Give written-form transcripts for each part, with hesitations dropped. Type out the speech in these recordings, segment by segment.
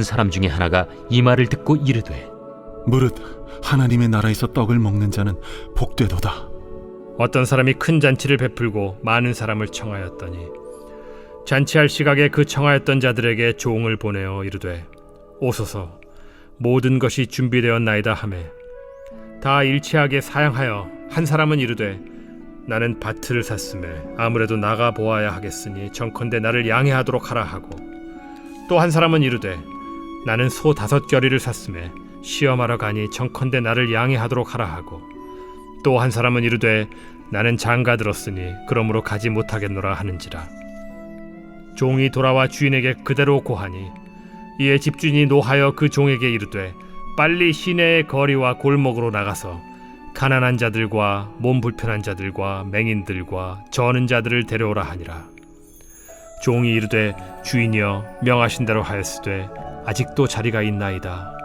있던 사람 중에 하나가 이 말을 듣고 이르되 무릇 하나님의 나라에서 떡을 먹는 자는 복되도다. 어떤 사람이 큰 잔치를 베풀고 많은 사람을 청하였더니 잔치할 시각에 그 청하였던 자들에게 종을 보내어 이르되 오소서, 모든 것이 준비되었나이다 하매 다 일치하게 사양하여 한 사람은 이르되 나는 밭을 샀음에 아무래도 나가 보아야 하겠으니 정컨대 나를 양해하도록 하라 하고, 또 한 사람은 이르되 나는 소 5겨리를 샀음에 시험하러 가니 정컨대 나를 양해하도록 하라 하고, 또 한 사람은 이르되 나는 장가 들었으니 그러므로 가지 못하겠노라 하는지라. 종이 돌아와 주인에게 그대로 고하니 이에 집주인이 노하여 그 종에게 이르되 빨리 시내의 거리와 골목으로 나가서 가난한 자들과 몸 불편한 자들과 맹인들과 저는 자들을 데려오라 하니라. 종이 이르되 주인이여 명하신 대로 하였으되 아직도 자리가 있나이다.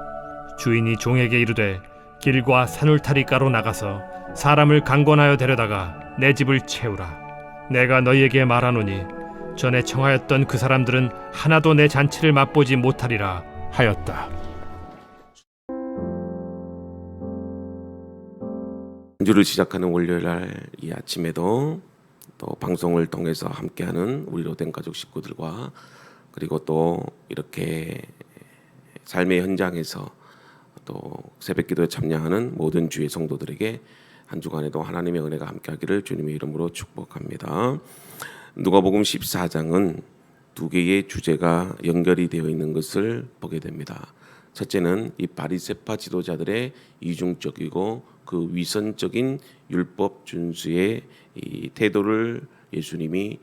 주인이 종에게 이르되 길과 산울타리가로 나가서 사람을 강권하여 데려다가 내 집을 채우라. 내가 너희에게 말하노니 전에 청하였던 그 사람들은 하나도 내 잔치를 맛보지 못하리라 하였다. 주를 시작하는 월요일날 이 아침에도 또 방송을 통해서 함께하는 우리 로덴 가족 식구들과, 그리고 또 이렇게 삶의 현장에서 또 새벽기도에 참여하는 모든 주의 성도들에게 한 주간에도 하나님의 은혜가 함께하기를 주님의 이름으로 축복합니다. 누가복음 14장은 두 개의 주제가 연결이 되어 있는 것을 보게 됩니다. 첫째는 이 바리새파 지도자들의 이중적이고 그 위선적인 율법 준수의 이 태도를 예수님이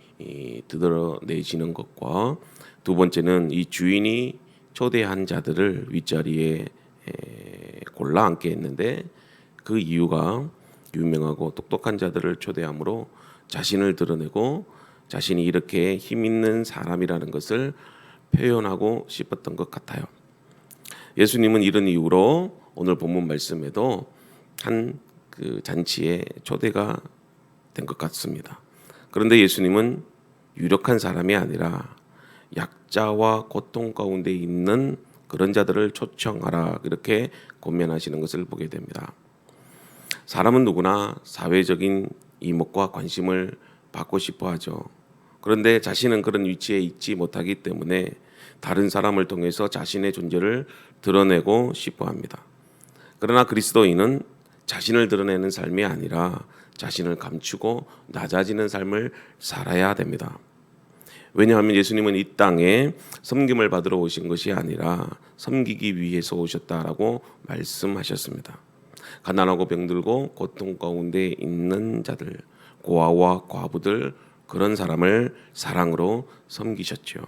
드러내시는 것과, 두 번째는 이 주인이 초대한 자들을 윗자리에 골라 앉게 했는데 그 이유가 유명하고 똑똑한 자들을 초대함으로 자신을 드러내고 자신이 이렇게 힘 있는 사람이라는 것을 표현하고 싶었던 것 같아요. 예수님은 이런 이유로 오늘 본문 말씀에도 한 그 잔치에 초대가 된 것 같습니다. 그런데 예수님은 유력한 사람이 아니라 약자와 고통 가운데 있는 그런 자들을 초청하라, 이렇게 권면하시는 것을 보게 됩니다. 사람은 누구나 사회적인 이목과 관심을 받고 싶어 하죠. 그런데 자신은 그런 위치에 있지 못하기 때문에 다른 사람을 통해서 자신의 존재를 드러내고 싶어 합니다. 그러나 그리스도인은 자신을 드러내는 삶이 아니라 자신을 감추고 낮아지는 삶을 살아야 됩니다. 왜냐하면 예수님은 이 땅에 섬김을 받으러 오신 것이 아니라 섬기기 위해서 오셨다라고 말씀하셨습니다. 가난하고 병들고 고통 가운데 있는 자들, 고아와 과부들, 그런 사람을 사랑으로 섬기셨죠.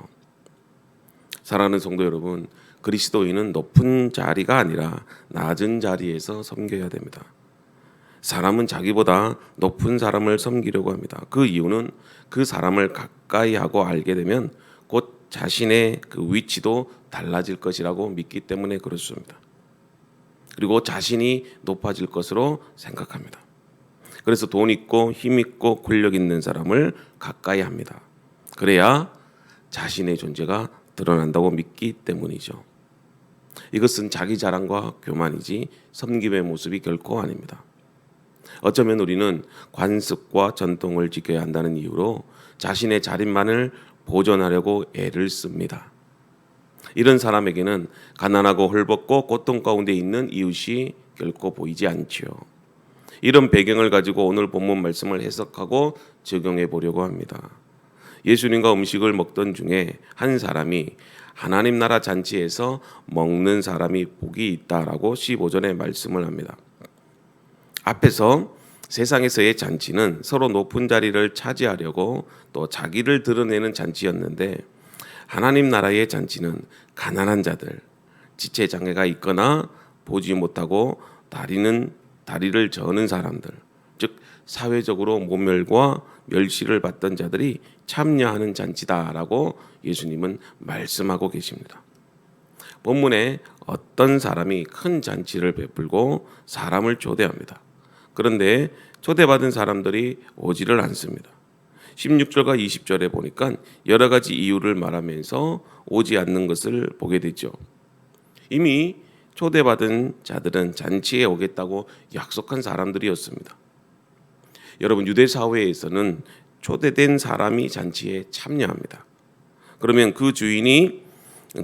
사랑하는 성도 여러분, 그리스도인은 높은 자리가 아니라 낮은 자리에서 섬겨야 됩니다. 사람은 자기보다 높은 사람을 섬기려고 합니다. 그 이유는 그 사람을 가까이 하고 알게 되면 곧 자신의 그 위치도 달라질 것이라고 믿기 때문에 그렇습니다. 그리고 자신이 높아질 것으로 생각합니다. 그래서 돈 있고 힘 있고 권력 있는 사람을 가까이 합니다. 그래야 자신의 존재가 드러난다고 믿기 때문이죠. 이것은 자기 자랑과 교만이지 섬김의 모습이 결코 아닙니다. 어쩌면 우리는 관습과 전통을 지켜야 한다는 이유로 자신의 자립만을 보존하려고 애를 씁니다. 이런 사람에게는 가난하고 헐벗고 고통 가운데 있는 이웃이 결코 보이지 않지요. 이런 배경을 가지고 오늘 본문 말씀을 해석하고 적용해 보려고 합니다. 예수님과 음식을 먹던 중에 한 사람이 하나님 나라 잔치에서 먹는 사람이 복이 있다라고 15절에 말씀을 합니다. 앞에서 세상에서의 잔치는 서로 높은 자리를 차지하려고 또 자기를 드러내는 잔치였는데, 하나님 나라의 잔치는 가난한 자들, 지체 장애가 있거나 보지 못하고 다리를 저는 사람들, 즉 사회적으로 모멸과 멸시를 받던 자들이 참여하는 잔치다라고 예수님은 말씀하고 계십니다. 본문에 어떤 사람이 큰 잔치를 베풀고 사람을 초대합니다. 그런데 초대받은 사람들이 오지를 않습니다. 16절과 20절에 보니까 여러 가지 이유를 말하면서 오지 않는 것을 보게 되죠. 이미 초대받은 자들은 잔치에 오겠다고 약속한 사람들이었습니다. 여러분, 유대 사회에서는 초대된 사람이 잔치에 참여합니다. 그러면 그 주인이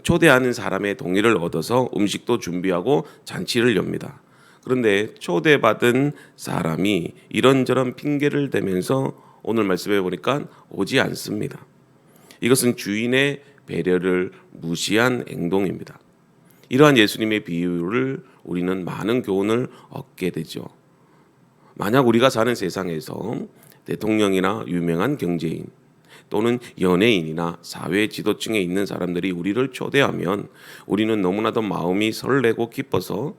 초대하는 사람의 동의를 얻어서 음식도 준비하고 잔치를 엽니다. 그런데 초대받은 사람이 이런저런 핑계를 대면서 오늘 말씀해 보니까 오지 않습니다. 이것은 주인의 배려를 무시한 행동입니다. 이러한 예수님의 비유를 우리는 많은 교훈을 얻게 되죠. 만약 우리가 사는 세상에서 대통령이나 유명한 경제인 또는 연예인이나 사회 지도층에 있는 사람들이 우리를 초대하면 우리는 너무나도 마음이 설레고 기뻐서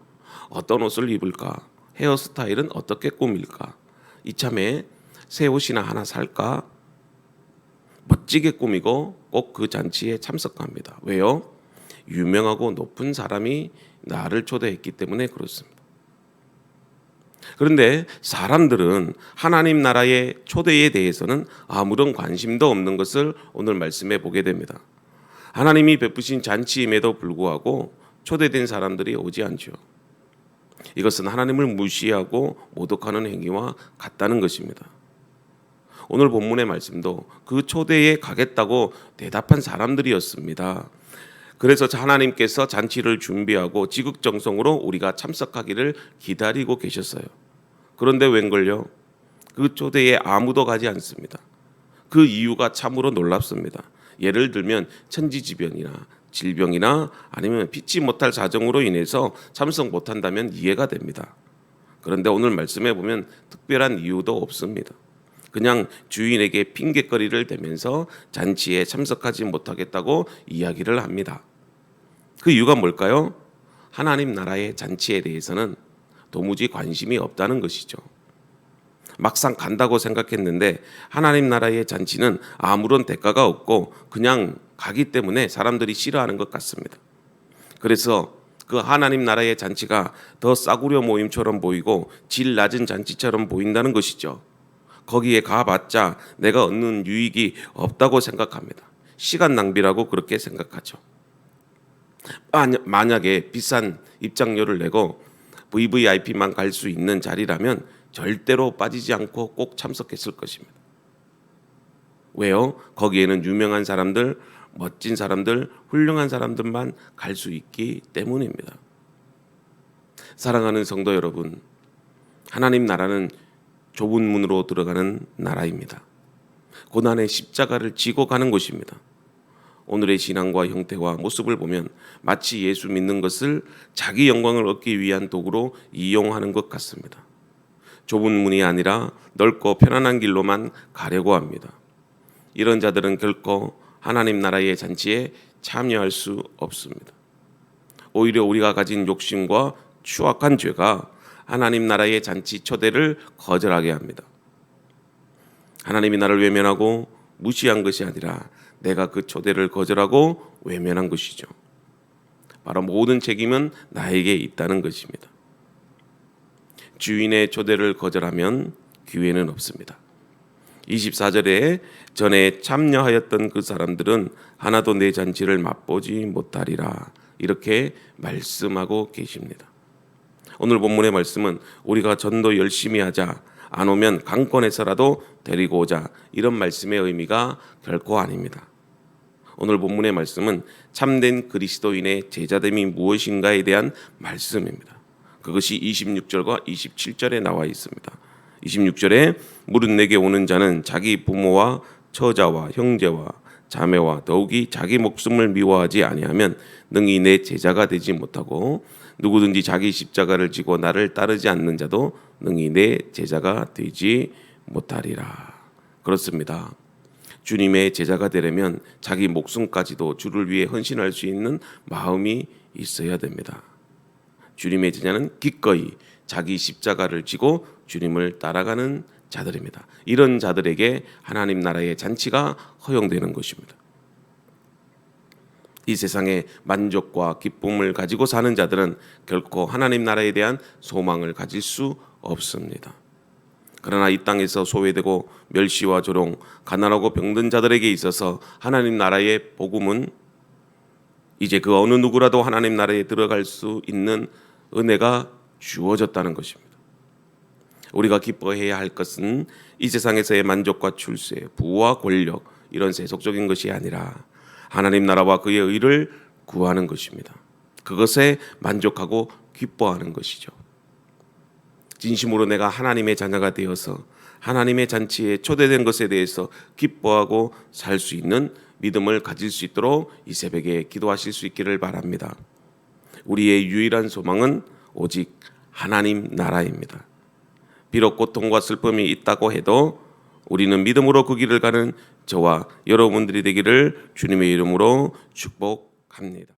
어떤 옷을 입을까? 헤어스타일은 어떻게 꾸밀까? 이참에 새 옷이나 하나 살까? 멋지게 꾸미고 꼭 그 잔치에 참석합니다. 왜요? 유명하고 높은 사람이 나를 초대했기 때문에 그렇습니다. 그런데 사람들은 하나님 나라의 초대에 대해서는 아무런 관심도 없는 것을 오늘 말씀해 보게 됩니다. 하나님이 베푸신 잔치임에도 불구하고 초대된 사람들이 오지 않죠. 이것은 하나님을 무시하고 모독하는 행위와 같다는 것입니다. 오늘 본문의 말씀도 그 초대에 가겠다고 대답한 사람들이었습니다. 그래서 하나님께서 잔치를 준비하고 지극정성으로 우리가 참석하기를 기다리고 계셨어요. 그런데 웬걸요? 그 초대에 아무도 가지 않습니다. 그 이유가 참으로 놀랍습니다. 예를 들면 천지지변이나 질병이나 아니면 피치 못할 사정으로 인해서 참석 못한다면 이해가 됩니다. 그런데 오늘 말씀해 보면 특별한 이유도 없습니다. 그냥 주인에게 핑계거리를 대면서 잔치에 참석하지 못하겠다고 이야기를 합니다. 그 이유가 뭘까요? 하나님 나라의 잔치에 대해서는 도무지 관심이 없다는 것이죠. 막상 간다고 생각했는데 하나님 나라의 잔치는 아무런 대가가 없고 그냥 가기 때문에 사람들이 싫어하는 것 같습니다. 그래서 그 하나님 나라의 잔치가 더 싸구려 모임처럼 보이고 질 낮은 잔치처럼 보인다는 것이죠. 거기에 가봤자 내가 얻는 유익이 없다고 생각합니다. 시간 낭비라고 그렇게 생각하죠. 만약에 비싼 입장료를 내고 VVIP만 갈 수 있는 자리라면 절대로 빠지지 않고 꼭 참석했을 것입니다. 왜요? 거기에는 유명한 사람들, 멋진 사람들, 훌륭한 사람들만 갈 수 있기 때문입니다. 사랑하는 성도 여러분, 하나님 나라는 좁은 문으로 들어가는 나라입니다. 고난의 십자가를 지고 가는 곳입니다. 오늘의 신앙과 형태와 모습을 보면 마치 예수 믿는 것을 자기 영광을 얻기 위한 도구로 이용하는 것 같습니다. 좁은 문이 아니라 넓고 편안한 길로만 가려고 합니다. 이런 자들은 결코 하나님 나라의 잔치에 참여할 수 없습니다. 오히려 우리가 가진 욕심과 추악한 죄가 하나님 나라의 잔치 초대를 거절하게 합니다. 하나님이 나를 외면하고 무시한 것이 아니라 내가 그 초대를 거절하고 외면한 것이죠. 바로 모든 책임은 나에게 있다는 것입니다. 주인의 초대를 거절하면 기회는 없습니다. 24절에 전에 참여하였던 그 사람들은 하나도 내 잔치를 맛보지 못하리라 이렇게 말씀하고 계십니다. 오늘 본문의 말씀은 우리가 전도 열심히 하자, 안 오면 강권해서라도 데리고 오자 이런 말씀의 의미가 결코 아닙니다. 오늘 본문의 말씀은 참된 그리스도인의 제자됨이 무엇인가에 대한 말씀입니다. 그것이 26절과 27절에 나와 있습니다. 26절에 무릇 내게 오는 자는 자기 부모와 처자와 형제와 자매와 더욱이 자기 목숨을 미워하지 아니하면 능히 내 제자가 되지 못하고 누구든지 자기 십자가를 지고 나를 따르지 않는 자도 능히 내 제자가 되지 못하리라. 그렇습니다. 주님의 제자가 되려면 자기 목숨까지도 주를 위해 헌신할 수 있는 마음이 있어야 됩니다. 주님의 제자는 기꺼이 자기 십자가를 지고 주님을 따라가는 자들입니다. 이런 자들에게 하나님 나라의 잔치가 허용되는 것입니다. 이 세상에 만족과 기쁨을 가지고 사는 자들은 결코 하나님 나라에 대한 소망을 가질 수 없습니다. 그러나 이 땅에서 소외되고 멸시와 조롱, 가난하고 병든 자들에게 있어서 하나님 나라의 복음은 이제 그 어느 누구라도 하나님 나라에 들어갈 수 있는 은혜가 주어졌다는 것입니다. 우리가 기뻐해야 할 것은 이 세상에서의 만족과 출세, 부와 권력 이런 세속적인 것이 아니라 하나님 나라와 그의 의를 구하는 것입니다. 그것에 만족하고 기뻐하는 것이죠. 진심으로 내가 하나님의 자녀가 되어서 하나님의 잔치에 초대된 것에 대해서 기뻐하고 살 수 있는 믿음을 가질 수 있도록 이 새벽에 기도하실 수 있기를 바랍니다. 우리의 유일한 소망은 오직 하나님 나라입니다. 비록 고통과 슬픔이 있다고 해도 우리는 믿음으로 그 길을 가는 저와 여러분들이 되기를 주님의 이름으로 축복합니다.